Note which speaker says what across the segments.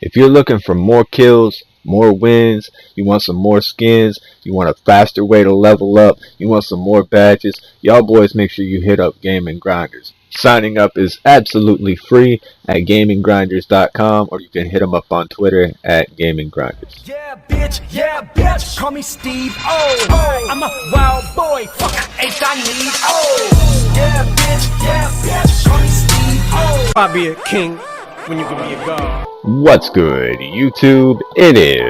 Speaker 1: If you're looking for more kills, more wins, you want some more skins, you want a faster way to level up, you want some more badges, y'all boys make sure you hit up Gaming Grinders. Signing up is absolutely free at gaminggrinders.com, or you can hit them up on Twitter at Gaming Grinders.
Speaker 2: Yeah, bitch, call me Steve O. I'm a wild boy, fuck ain't I need O. Yeah, bitch, call me Steve O. I'll be a king when you can be a god.
Speaker 1: What's good, YouTube? It is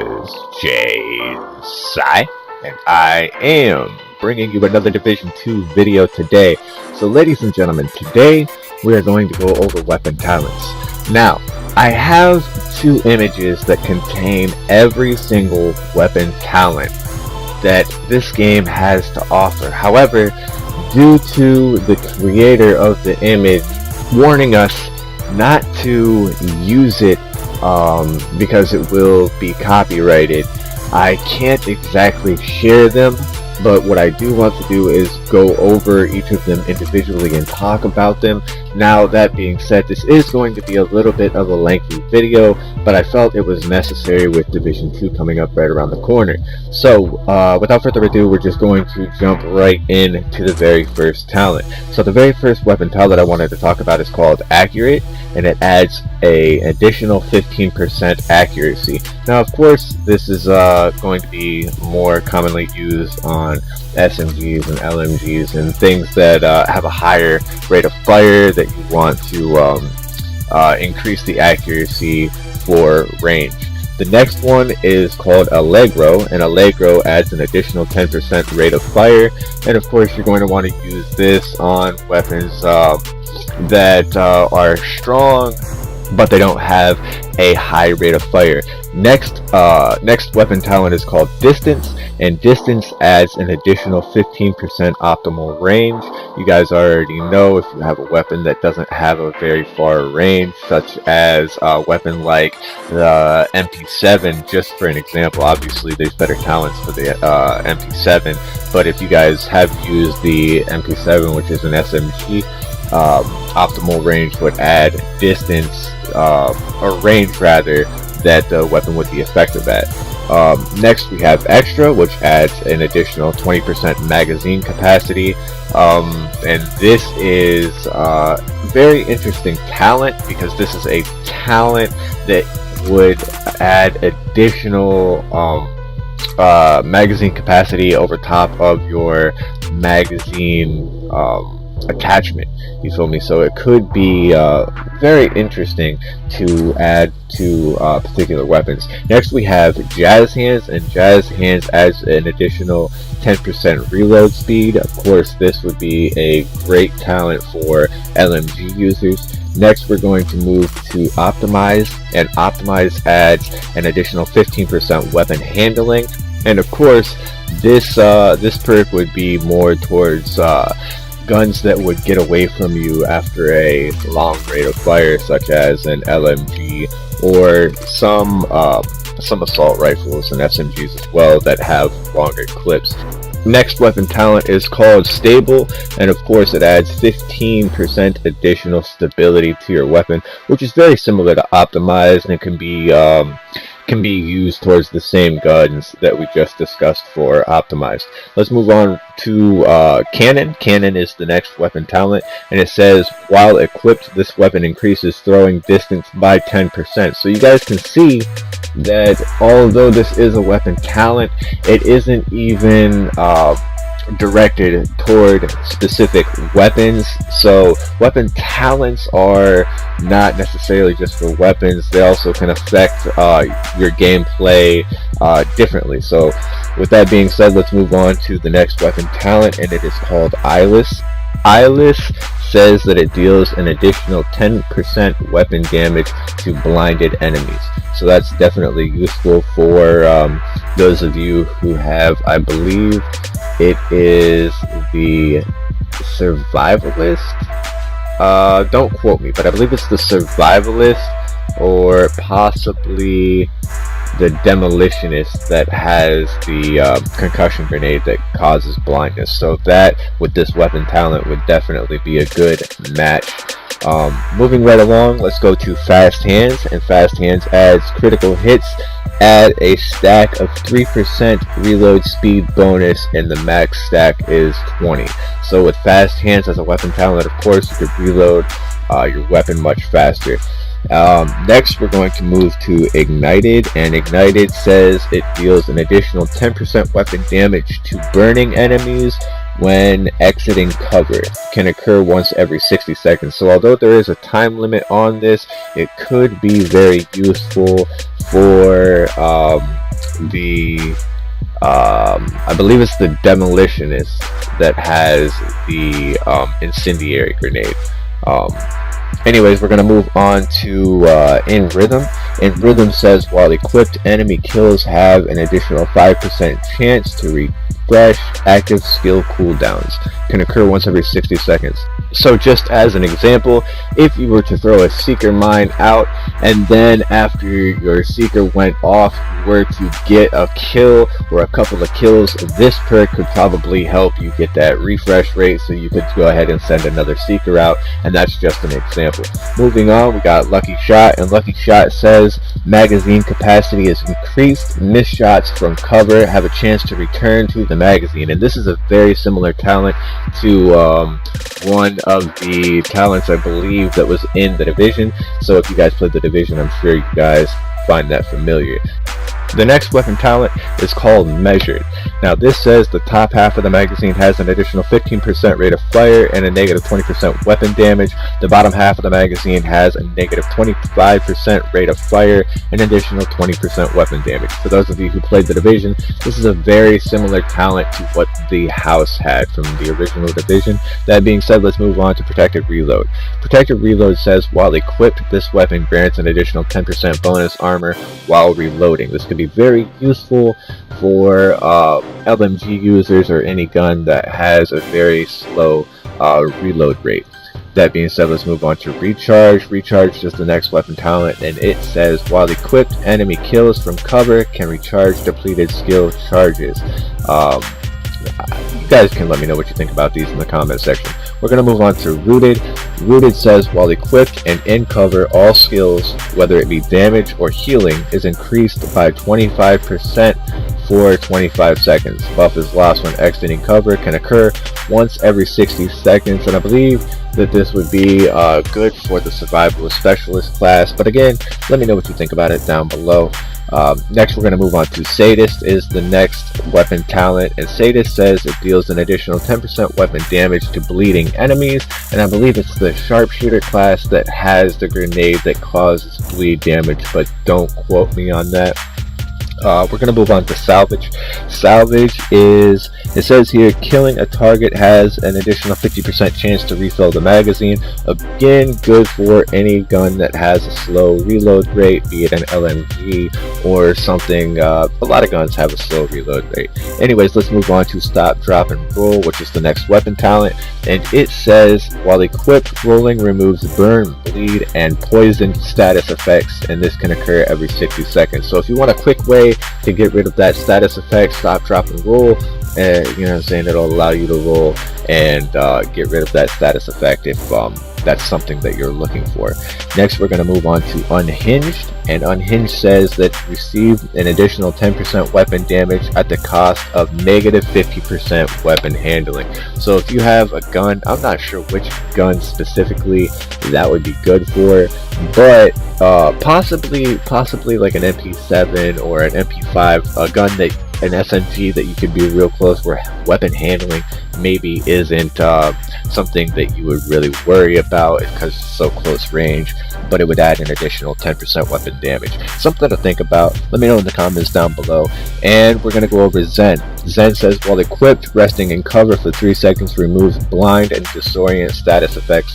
Speaker 1: JaeySi, and I am bringing you another Division 2 video today. So ladies and gentlemen, today we are going to go over weapon talents. Now, I have two images that contain every single weapon talent that this game has to offer. However, due to the creator of the image warning us not to use it because it will be copyrighted, I can't exactly share them. But what I do want to do is go over each of them individually and talk about them. Now, that being said, this is going to be a little bit of a lengthy video, but I felt it was necessary with Division 2 coming up right around the corner. So, without further ado, we're just going to jump right into the very first talent. So the very first weapon talent I wanted to talk about is called Accurate, and it adds an additional 15% accuracy. Now, of course, this is going to be more commonly used on SMGs and LMGs and things that have a higher rate of fire that you want to increase the accuracy for range. The next one is called Allegro, and Allegro adds an additional 10% rate of fire, and of course you're going to want to use this on weapons that are strong but they don't have a high rate of fire. Next weapon talent is called Distance, and Distance adds an additional 15% optimal range. You guys already know, if you have a weapon that doesn't have a very far range, such as a weapon like the MP7, just for an example. Obviously there's better talents for the MP7, but if you guys have used the MP7, which is an SMG, optimal range would add distance, or range rather, that the weapon would be effective at. Next we have Extra, which adds an additional 20% magazine capacity, and this is a very interesting talent because this is a talent that would add additional magazine capacity over top of your magazine attachment, you feel me? So it could be very interesting to add to particular weapons. Next we have Jazz Hands, and Jazz Hands adds an additional 10% reload speed. Of course, this would be a great talent for LMG users. Next we're going to move to Optimize, and Optimize adds an additional 15% weapon handling, and of course this perk would be more towards guns that would get away from you after a long rate of fire, such as an LMG or some assault rifles and SMGs as well that have longer clips. Next weapon talent is called Stable, and of course it adds 15% additional stability to your weapon, which is very similar to Optimize, and it can be used towards the same guns that we just discussed for Optimized. Let's move on to Cannon. Cannon is the next weapon talent, and it says, while equipped, this weapon increases throwing distance by 10%. So you guys can see that although this is a weapon talent, it isn't even directed toward specific weapons. So weapon talents are not necessarily just for weapons, they also can affect your gameplay differently. So with that being said, let's move on to the next weapon talent, and it is called Eyeless. Eyeless says that it deals an additional 10% weapon damage to blinded enemies. So that's definitely useful for those of you who have, I believe it is the Survivalist. Don't quote me, but I believe it's the Survivalist, or possibly the Demolitionist, that has the concussion grenade that causes blindness. So that with this weapon talent would definitely be a good match. Moving right along, let's go to Fast Hands, and Fast Hands adds critical hits, add a stack of 3% reload speed bonus, and the max stack is 20. So with Fast Hands as a weapon talent, of course, you could reload your weapon much faster. Next, we're going to move to Ignited, and Ignited says it deals an additional 10% weapon damage to burning enemies when exiting cover. Can occur once every 60 seconds. So although there is a time limit on this, it could be very useful for I believe it's the demolitionist that has the incendiary grenade. Anyways, we're going to move on to In Rhythm. In Rhythm says while equipped, enemy kills have an additional 5% chance to refresh active skill cooldowns. Can occur once every 60 seconds. So just as an example, if you were to throw a seeker mine out and then after your seeker went off you were to get a kill or a couple of kills, this perk could probably help you get that refresh rate so you could go ahead and send another seeker out, and that's just an example. Moving on, we got Lucky Shot, and Lucky Shot says magazine capacity is increased. Missed shots from cover have a chance to return to the magazine, and this is a very similar talent to one of the talents I believe that was in the Division. So if you guys played the Division, I'm sure you guys find that familiar. The next weapon talent is called Measured. Now this says the top half of the magazine has an additional 15% rate of fire and a negative 20% weapon damage. The bottom half of the magazine has a negative 25% rate of fire and an additional 20% weapon damage. For those of you who played the Division, this is a very similar talent to what the House had from the original Division. That being said, let's move on to Protected Reload. Protected Reload says while equipped, this weapon grants an additional 10% bonus armor while reloading. This could be very useful for LMG users or any gun that has a very slow reload rate. That being said, let's move on to Recharge. Recharge is the next weapon talent, and it says while equipped, enemy kills from cover can recharge depleted skill charges. You guys can let me know what you think about these in the comment section. We're going to move on to Rooted. Rooted says while equipped and in cover, all skills, whether it be damage or healing, is increased by 25% for 25 seconds. Buff is lost when exiting cover, can occur once every 60 seconds, and I believe that this would be good for the survivalist specialist class, but again, let me know what you think about it down below. Next we're going to move on to Sadist is the next weapon talent, and Sadist says it deals an additional 10% weapon damage to bleeding enemies, and I believe it's the sharpshooter class that has the grenade that causes bleed damage, but don't quote me on that. We're going to move on to Salvage. Salvage is, it says here, killing a target has an additional 50% chance to refill the magazine. Again, good for any gun that has a slow reload rate, be it an LMG or something. A lot of guns have a slow reload rate. Anyways, let's move on to Stop, Drop, and Roll, which is the next weapon talent. And it says, while equipped, rolling removes burn, bleed, and poison status effects, and this can occur every 60 seconds. So if you want a quick way to get rid of that status effect, Stop, Drop, and Roll, and you know what I'm saying, it'll allow you to roll and get rid of that status effect if that's something that you're looking for. Next we're going to move on to Unhinged, and Unhinged says that receive an additional 10% weapon damage at the cost of negative 50% weapon handling. So if you have a gun, I'm not sure which gun specifically that would be good for, but possibly like an MP7 or an MP5, a gun that, an SMG that you could be real close where weapon handling maybe isn't something that you would really worry about because it's so close range, but it would add an additional 10% weapon damage. Something to think about. Let me know in the comments down below. And we're going to go over Zen. Zen says while equipped, resting in cover for 3 seconds removes blind and disorient status effects.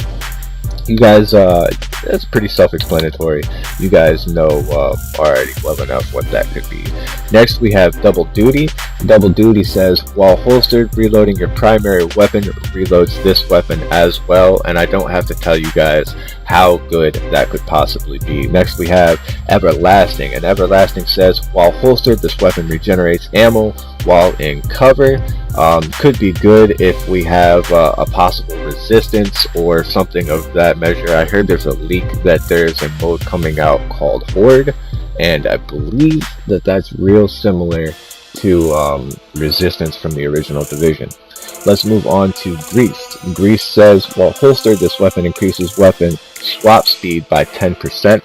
Speaker 1: You guys, that's pretty self-explanatory. You guys know already well enough what that could be. Next we have Double Duty. Double Duty says while holstered, reloading your primary weapon reloads this weapon as well, and I don't have to tell you guys how good that could possibly be. Next we have Everlasting, and Everlasting says while holstered, this weapon regenerates ammo while in cover. Could be good if we have a possible resistance or something of that measure. I heard there's a leak that there's a mode coming out called Horde, and I believe that that's real similar to resistance from the original Division. Let's move on to Greased. Greased says, while holstered, this weapon increases weapon swap speed by 10%.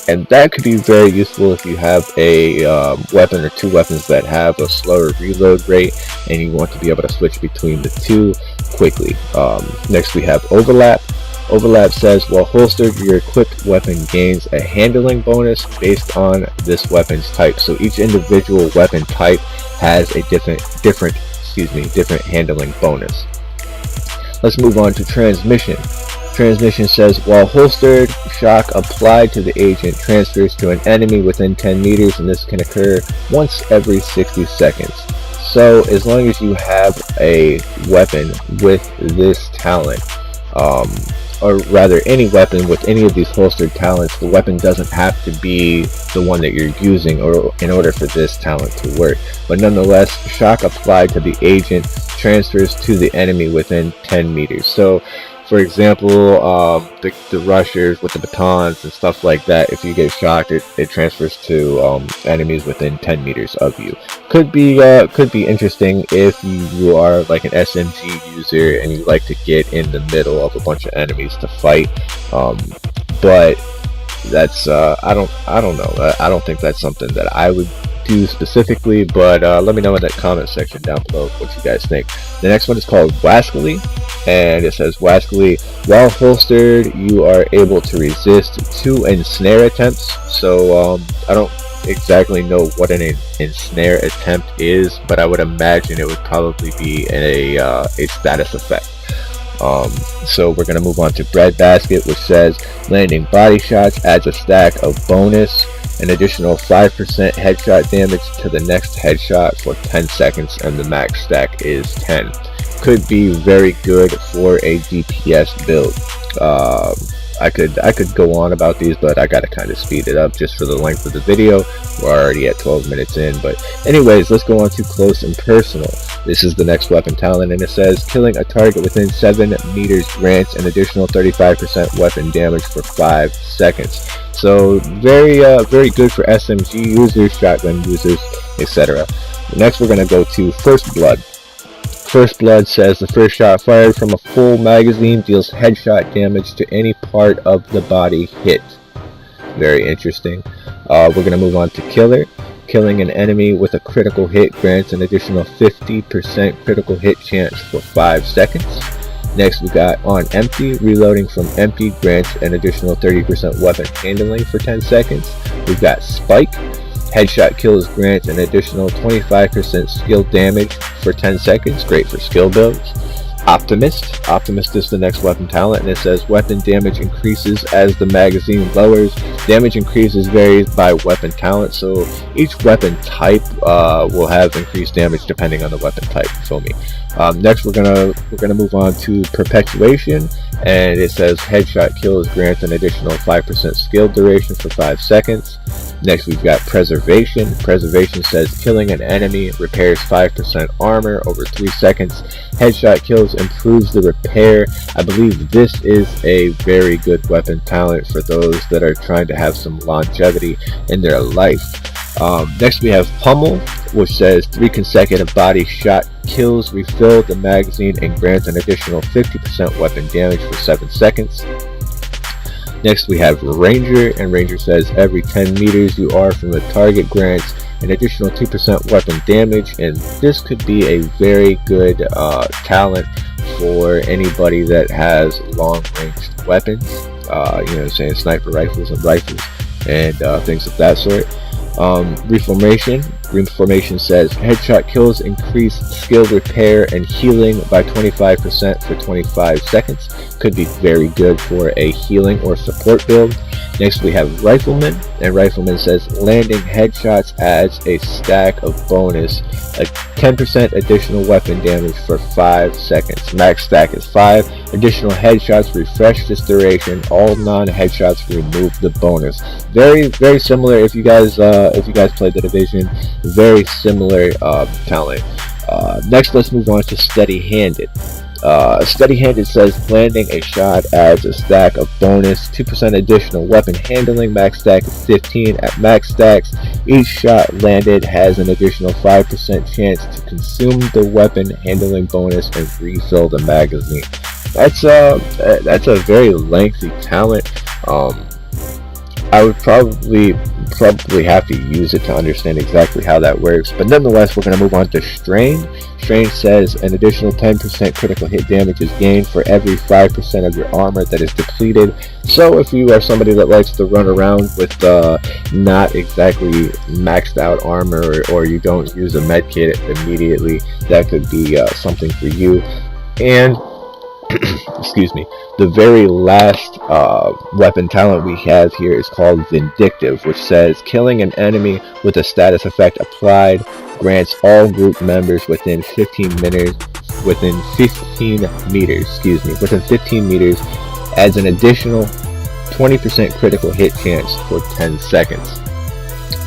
Speaker 1: And that could be very useful if you have a weapon or two weapons that have a slower reload rate and you want to be able to switch between the two quickly. Next we have Overlap. Overlap says, while holstered, your equipped weapon gains a handling bonus based on this weapon's type. So each individual weapon type has a different handling bonus. Let's move on to Transmission. Transmission says, while holstered, shock applied to the agent transfers to an enemy within 10 meters, and this can occur once every 60 seconds. So as long as you have a weapon with this talent, or rather any weapon with any of these holstered talents, the weapon doesn't have to be the one that you're using or in order for this talent to work. But nonetheless, shock applied to the agent transfers to the enemy within 10 meters. So for example, the rushers with the batons and stuff like that, if you get shocked, it transfers to enemies within 10 meters of you. Could be interesting if you are like an SMG user and you like to get in the middle of a bunch of enemies to fight. But that's I don't know. I don't think that's something that I would do specifically, but let me know in that comment section down below what you guys think. The next one is called Wascally, and it says, Wascally, while holstered, you are able to resist 2 ensnare attempts. So I don't exactly know what an ensnare attempt is, but I would imagine it would probably be a status effect. So we're going to move on to Breadbasket, which says, landing body shots adds a stack of bonus, an additional 5% headshot damage to the next headshot for 10 seconds, and the max stack is 10. Could be very good for a DPS build. I could go on about these, but I gotta kind of speed it up just for the length of the video. We're already at 12 minutes in, but anyways, let's go on to Close and Personal. This is the next weapon talent, and it says, killing a target within 7 meters grants an additional 35% weapon damage for 5 seconds. So very good for SMG users, shotgun users, etc. Next we're going to go to First Blood. First Blood says, the first shot fired from a full magazine deals headshot damage to any part of the body hit. Very interesting. We're going to move on to Killer. Killing an enemy with a critical hit grants an additional 50% critical hit chance for 5 seconds. Next we got On Empty. Reloading from empty grants an additional 30% weapon handling for 10 seconds. We've got Spike. Headshot kills grants an additional 25% skill damage for 10 seconds. Great for skill builds. Optimist. Optimist is the next weapon talent, and it says weapon damage increases as the magazine lowers. Damage increases varies by weapon talent, so each weapon type will have increased damage depending on the weapon type. Feel me? Next we're gonna move on to Perpetuation, and it says headshot kills grants an additional 5% skill duration for 5 seconds. Next we've got Preservation. Preservation says killing an enemy repairs 5% armor over 3 seconds. Headshot kills improves the repair. I believe this is a very good weapon talent for those that are trying to have some longevity in their life. Next we have Pummel, which says 3 consecutive body shot kills refill the magazine and grants an additional 50% weapon damage for 7 seconds. Next we have Ranger, and Ranger says every 10 meters you are from the target grants an additional 2% weapon damage, and this could be a very good talent for anybody that has long ranged weapons, you know what I'm saying, sniper rifles and rifles and things of that sort. Reformation says headshot kills increase skill repair and healing by 25% for 25 seconds. Could be very good for a healing or support build. Next we have Riflemen, and Rifleman says landing headshots adds a stack of bonus, a 10% additional weapon damage for 5 seconds. Max stack is 5. Additional headshots refresh this duration. All non-headshots remove the bonus. Very similar if you guys played the Division. Very similar talent. Next, let's move on to steady-handed. Steady-handed says landing a shot adds a stack of bonus 2% additional weapon handling. Max stack is 15. At max stacks, each shot landed has an additional 5% chance to consume the weapon handling bonus and refill the magazine. That's a very lengthy talent. I would probably have to use it to understand exactly how that works, but nonetheless, we're going to move on to Strain. Strain says an additional 10% critical hit damage is gained for every 5% of your armor that is depleted. So if you are somebody that likes to run around with not exactly maxed out armor, or you don't use a med kit immediately, that could be something for you. And excuse me, the very last weapon talent we have here is called Vindictive, which says killing an enemy with a status effect applied grants all group members within 15 meters adds an additional 20% critical hit chance for 10 seconds.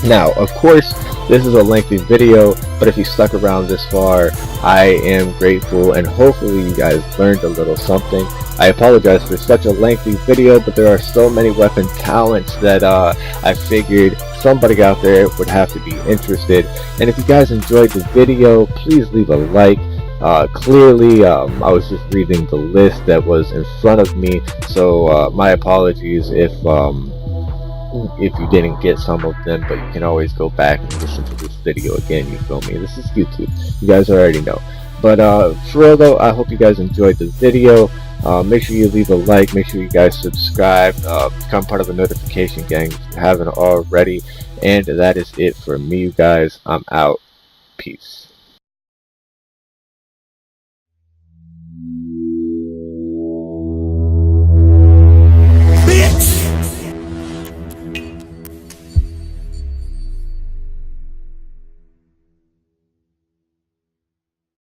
Speaker 1: Now, of course, this is a lengthy video, but if you stuck around this far, I am grateful, and hopefully you guys learned a little something. I apologize for such a lengthy video, but there are so many weapon talents that I figured somebody out there would have to be interested. And if you guys enjoyed the video, please leave a like. Clearly, I was just reading the list that was in front of me, so my apologies if you didn't get some of them, but you can always go back and listen to this video again, you feel me? This is YouTube, you guys already know. But for real though, I hope you guys enjoyed the video. Make sure you leave a like, make sure you guys subscribe, become part of the notification gang if you haven't already. And that is it for me, you guys. I'm out. Peace.